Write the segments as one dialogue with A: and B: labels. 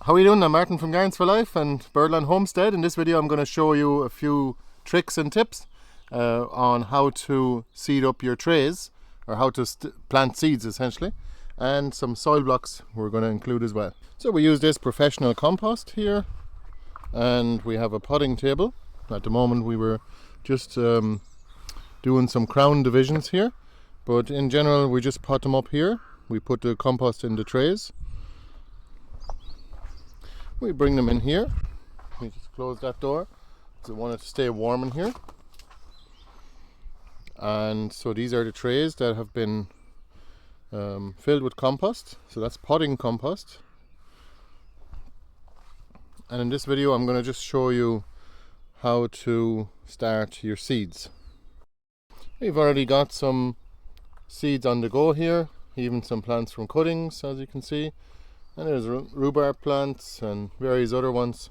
A: How are you doing? I'm Martin from Gardens for Life and Birdland Homestead. In this video I'm going to show you a few tricks and tips on how to seed up your trays, or how to plant seeds essentially, and some soil blocks we're going to include as well. So we use this professional compost here, and we have a potting table. At the moment we were just doing some crown divisions here, but in general we just pot them up here. We put the compost in the trays. We bring them in here. We just close that door because I want it to stay warm in here. And so these are the trays that have been filled with compost. So that's potting compost. And in this video I'm going to just show you how to start your seeds. We've already got some seeds on the go here, even some plants from cuttings, as you can see. And there's rhubarb plants and various other ones.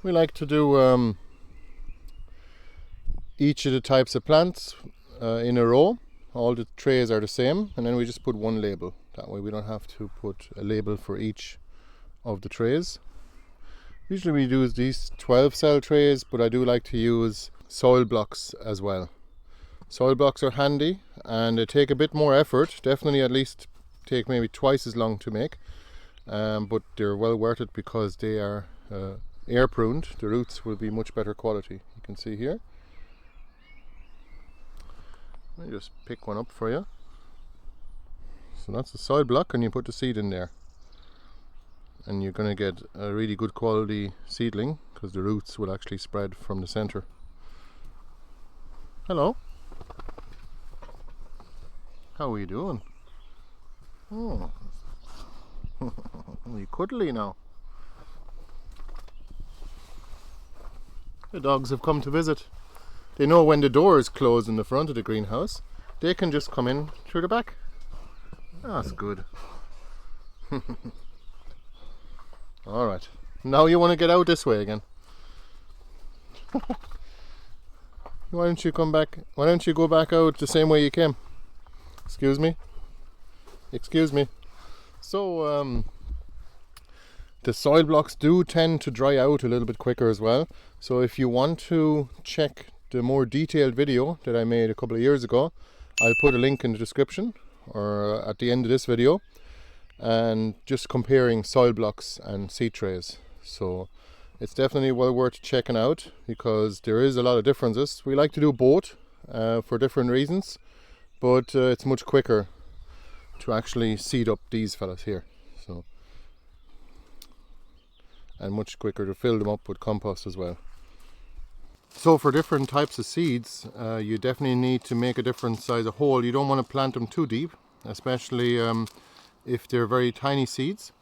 A: We like to do each of the types of plants in a row. All the trays are the same, and then we just put one label. That way we don't have to put a label for each of the trays. Usually we use these 12 cell trays, but I do like to use soil blocks as well. Soil blocks are handy and they take a bit more effort, definitely at least take maybe twice as long to make. But they're well worth it because they are air pruned. The roots will be much better quality. You can see here. Let me just pick one up for you. So that's the soil block, and you put the seed in there, and you're going to get a really good quality seedling because the roots will actually spread from the center. Hello, how are you doing? Oh, you cuddly now. The dogs have come to visit. They know when the door is closed in the front of the greenhouse, they can just come in through the back. That's good. Alright, now you want to get out this way again. Why don't you come back? Why don't you go back out the same way you came? Excuse me? Excuse me. So the soil blocks do tend to dry out a little bit quicker as well. So if you want to check the more detailed video that I made a couple of years ago, I'll put a link in the description or at the end of this video, and just comparing soil blocks and seed trays. So it's definitely well worth checking out because there is a lot of differences. We like to do both for different reasons, but it's much quicker to actually seed up these fellas here. So, and much quicker to fill them up with compost as well. So for different types of seeds, you definitely need to make a different size of hole. You don't want to plant them too deep, especially if they're very tiny seeds.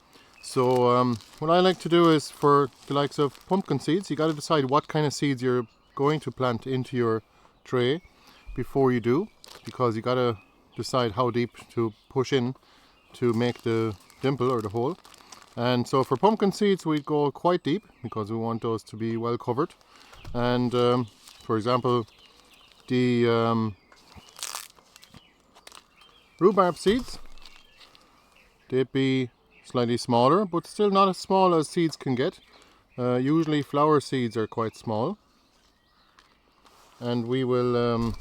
A: So what I like to do is, for the likes of pumpkin seeds, you got to decide what kind of seeds you're going to plant into your tray before you do, because you got to decide how deep to push in to make the dimple or the hole. And so for pumpkin seeds we go quite deep because we want those to be well covered. And for example, the rhubarb seeds, they'd be slightly smaller, but still not as small as seeds can get. Usually flower seeds are quite small. And we will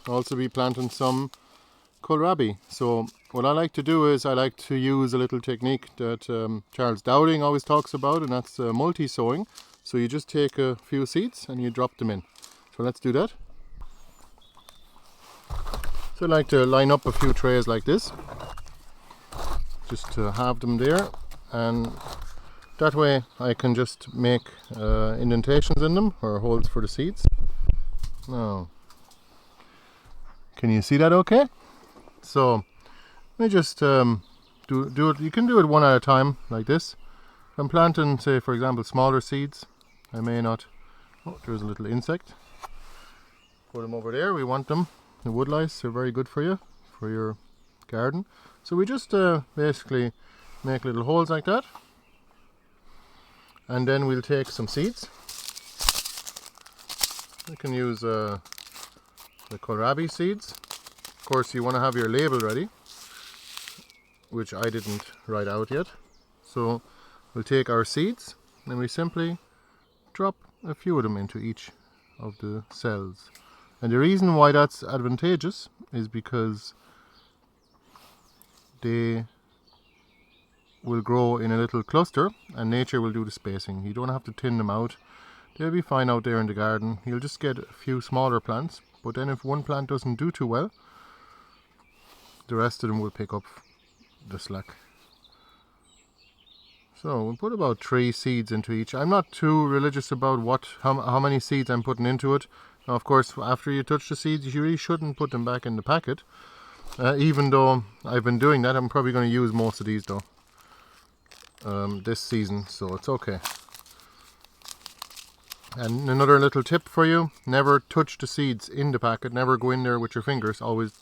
A: also be planting some kohlrabi. So what I like to do is I like to use a little technique that Charles Dowding always talks about, and that's multi-sowing. So you just take a few seeds and you drop them in. So let's do that. So I like to line up a few trays like this, just to have them there, and that way I can just make indentations in them, or holes for the seeds. Now, can you see that okay? So let me just do it. You can do it one at a time like this. If I'm planting, say for example, smaller seeds, I may not. Oh, there's a little insect. Put them over there. We want them. The woodlice are very good for you, for your garden. So we just basically make little holes like that, and then we'll take some seeds. You can use the kohlrabi seeds. Of course you want to have your label ready, which I didn't write out yet. So we'll take our seeds and we simply drop a few of them into each of the cells. And the reason why that's advantageous is because they will grow in a little cluster and nature will do the spacing. You don't have to thin them out. They'll be fine out there in the garden. You'll just get a few smaller plants, but then if one plant doesn't do too well, the rest of them will pick up the slack. So we'll put about 3 seeds into each. I'm not too religious about how many seeds I'm putting into it. Now, of course, after you touch the seeds, you really shouldn't put them back in the packet. Even though I've been doing that, I'm probably going to use most of these though this season, so it's okay. And another little tip for you, never touch the seeds in the packet, never go in there with your fingers, always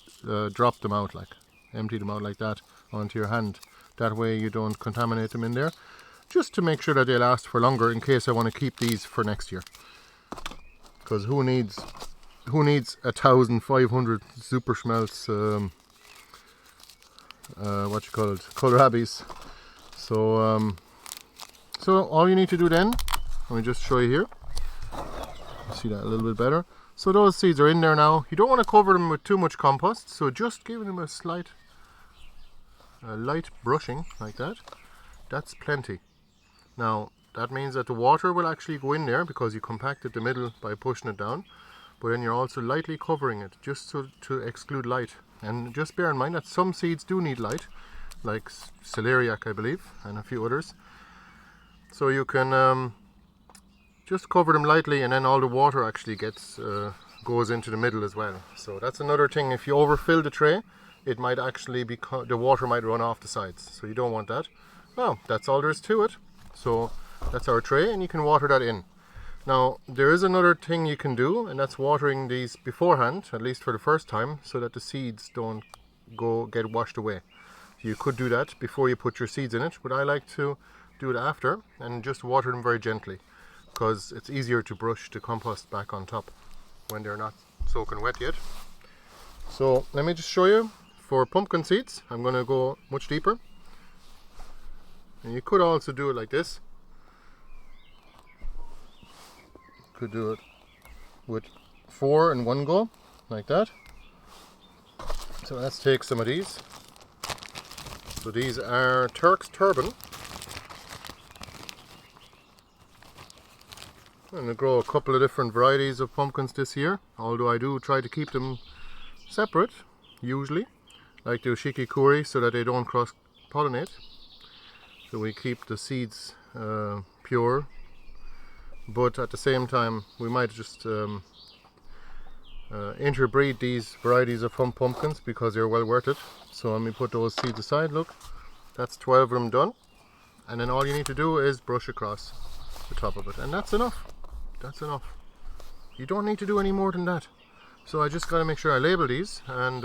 A: drop them out, like empty them out like that onto your hand. That way you don't contaminate them in there, just to make sure that they last for longer in case I want to keep these for next year. Because who needs 1,500 super schmelz kohlrabies. So all you need to do then, let me just show you here. See that a little bit better. So those seeds are in there now. You don't want to cover them with too much compost, so just giving them a light brushing like that. That's plenty. Now that means that the water will actually go in there because you compacted the middle by pushing it down, but then you're also lightly covering it just to exclude light. And just bear in mind that some seeds do need light, like celeriac I believe, and a few others. So you can just cover them lightly, and then all the water actually goes into the middle as well. So that's another thing. If you overfill the tray, it might actually the water might run off the sides. So you don't want that. Now that's all there is to it. So that's our tray, and you can water that in. Now there is another thing you can do, and that's watering these beforehand, at least for the first time, so that the seeds don't get washed away. You could do that before you put your seeds in it, but I like to do it after and just water them very gently, because it's easier to brush the compost back on top when they're not soaking wet yet. So let me just show you. For pumpkin seeds, I'm going to go much deeper. And you could also do it like this. Could do it with 4 in one go, like that. So let's take some of these. So these are Turk's Turban. I'm going to grow a couple of different varieties of pumpkins this year, although I do try to keep them separate, usually, like the ushiki-kuri, so that they don't cross-pollinate. So we keep the seeds pure, but at the same time we might just interbreed these varieties of pumpkins because they're well worth it. So let me put those seeds aside. Look, that's 12 of them done, and then all you need to do is brush across the top of it, and that's enough. That's enough. You don't need to do any more than that. So I just got to make sure I label these, and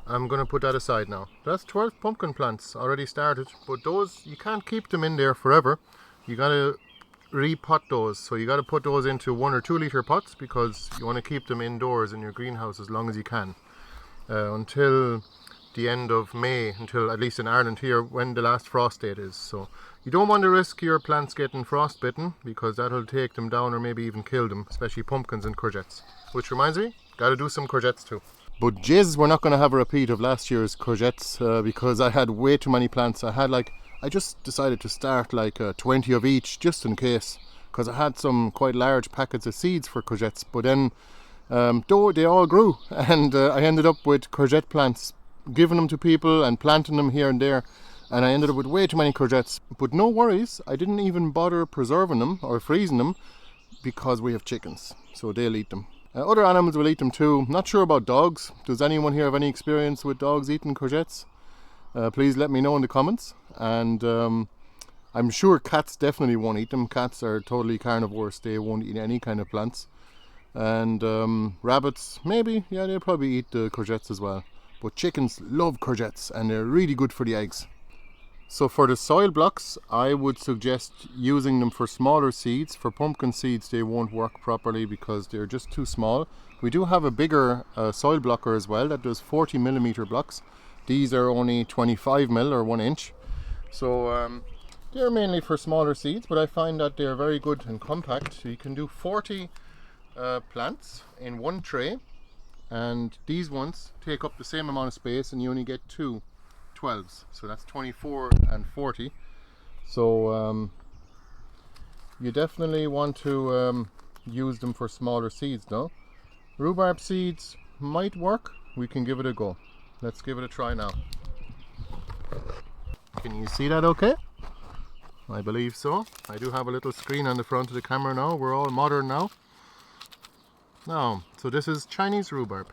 A: I'm going to put that aside now. That's 12 pumpkin plants already started, but those, you can't keep them in there forever. You got to repot those. So you got to put those into 1 or 2 litre pots, because you want to keep them indoors in your greenhouse as long as you can, until the end of May, until, at least in Ireland here, when the last frost date is. So you don't want to risk your plants getting frostbitten, because that'll take them down or maybe even kill them, especially pumpkins and courgettes. Which reminds me, got to do some courgettes too. But jizz, we're not going to have a repeat of last year's courgettes because I had way too many plants. I just decided to start like 20 of each just in case, because I had some quite large packets of seeds for courgettes, but then though they all grew, and I ended up with courgette plants, giving them to people and planting them here and there, and I ended up with way too many courgettes. But no worries, I didn't even bother preserving them or freezing them, because we have chickens, so they'll eat them. Other animals will eat them too. Not sure about dogs. Does anyone here have any experience with dogs eating courgettes? Please let me know in the comments. And I'm sure cats definitely won't eat them. Cats are totally carnivores. They won't eat any kind of plants. And rabbits, maybe, yeah, they'll probably eat the courgettes as well. But chickens love courgettes, and they're really good for the eggs. So for the soil blocks, I would suggest using them for smaller seeds. For pumpkin seeds, they won't work properly because they're just too small. We do have a bigger soil blocker as well that does 40mm blocks. These are only 25mm or 1 inch. So They're mainly for smaller seeds, but I find that they're very good and compact. So you can do 40 plants in one tray, and these ones take up the same amount of space, and you only get two 12s. So that's 24 and 40. So you definitely want to use them for smaller seeds though. Rhubarb seeds might work. We can give it a go. Let's give it a try now. Can you see that okay? I believe so. I do have a little screen on the front of the camera now. We're all modern now. Now, so this is Chinese rhubarb.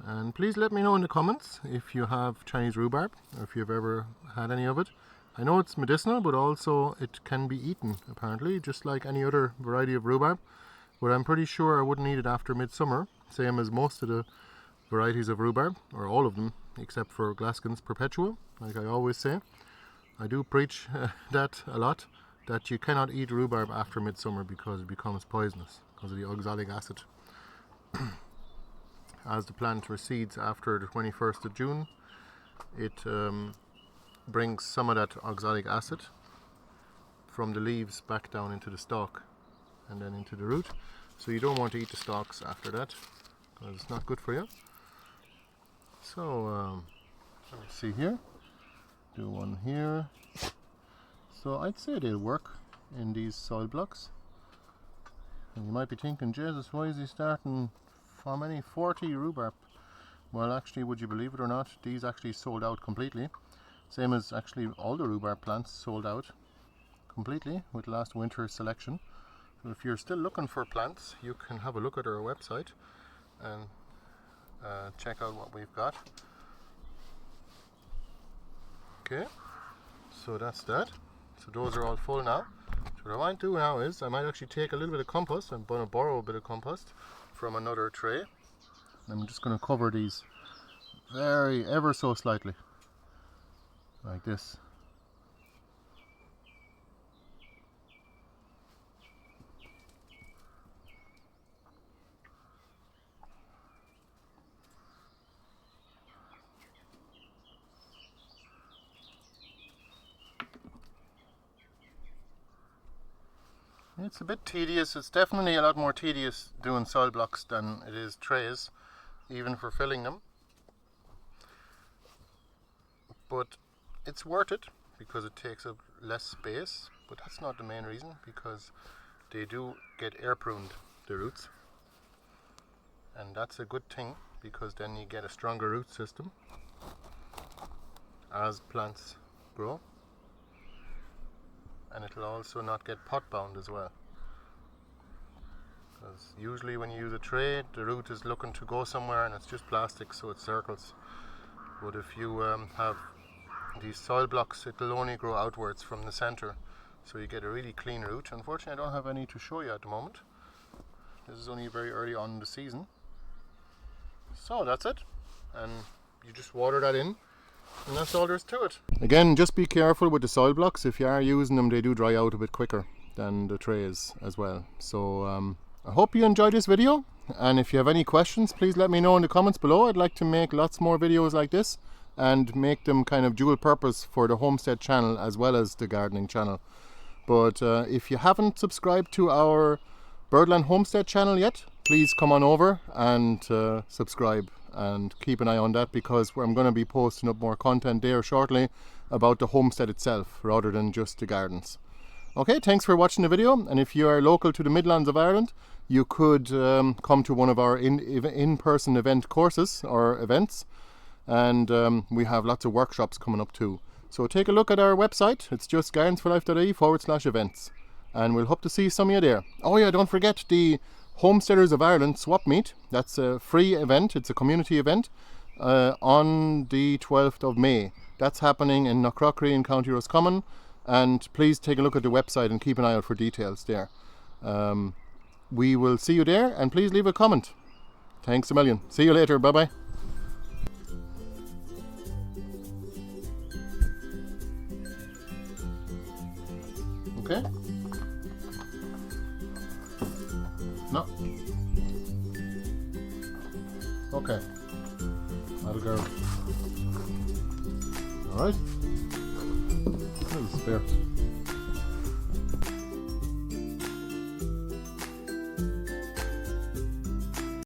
A: And please let me know in the comments if you have Chinese rhubarb, or if you've ever had any of it. I know it's medicinal, but also it can be eaten, apparently, just like any other variety of rhubarb. But I'm pretty sure I wouldn't eat it after midsummer, same as most of the varieties of rhubarb, or all of them, except for Glaskin's Perpetual, like I always say. I do preach that a lot, that you cannot eat rhubarb after midsummer because it becomes poisonous, because of the oxalic acid. As the plant recedes after the 21st of June, it brings some of that oxalic acid from the leaves back down into the stalk and then into the root. So you don't want to eat the stalks after that, because it's not good for you. So let's see here, do one here. So I'd say they'll work in these soil blocks. And you might be thinking, Jesus, why is he starting how many? 40 rhubarb? Well, actually, would you believe it or not, these actually sold out completely. Same as actually all the rhubarb plants sold out completely with last winter's selection. So if you're still looking for plants, you can have a look at our website and check out what we've got. Okay, so that's that. So those are all full now. So what I might do now is I might actually take a little bit of compost. I'm going to borrow a bit of compost from another tray. I'm just going to cover these ever so slightly, like this. It's a bit tedious. It's definitely a lot more tedious doing soil blocks than it is trays, even for filling them. But it's worth it because it takes up less space. But that's not the main reason, because they do get air pruned, the roots. And that's a good thing, because then you get a stronger root system as plants grow. And it'll also not get pot bound as well, because usually when you use a tray, the root is looking to go somewhere and it's just plastic, so it circles. But if you have these soil blocks, it'll only grow outwards from the center, so you get a really clean root. Unfortunately, I don't have any to show you at the moment. This is only very early on in the season. So that's it, and you just water that in, and that's all there is to it. Again, just be careful with the soil blocks. If you are using them, they do dry out a bit quicker than the trays as well. So I hope you enjoyed this video, and if you have any questions, please let me know in the comments below. I'd like to make lots more videos like this and make them kind of dual purpose for the Homestead channel as well as the gardening channel. But if you haven't subscribed to our Birdland Homestead channel yet, please come on over and subscribe and keep an eye on that, because I'm going to be posting up more content there shortly about the homestead itself rather than just the gardens. Okay, thanks for watching the video, and if you are local to the Midlands of Ireland, you could come to one of our in-person event courses or events, and we have lots of workshops coming up too. So take a look at our website. It's just gardensforlife.ie/events, and we'll hope to see some of you there. Oh yeah, don't forget the Homesteaders of Ireland swap meet. That's a free event. It's a community event on the 12th of May. That's happening in Knockcrockery in County Roscommon, and please take a look at the website and keep an eye out for details there. We will see you there, and please leave a comment. Thanks a million. See you later. Bye bye. Okay. No. Okay. I'll go. Alright? There's a spare.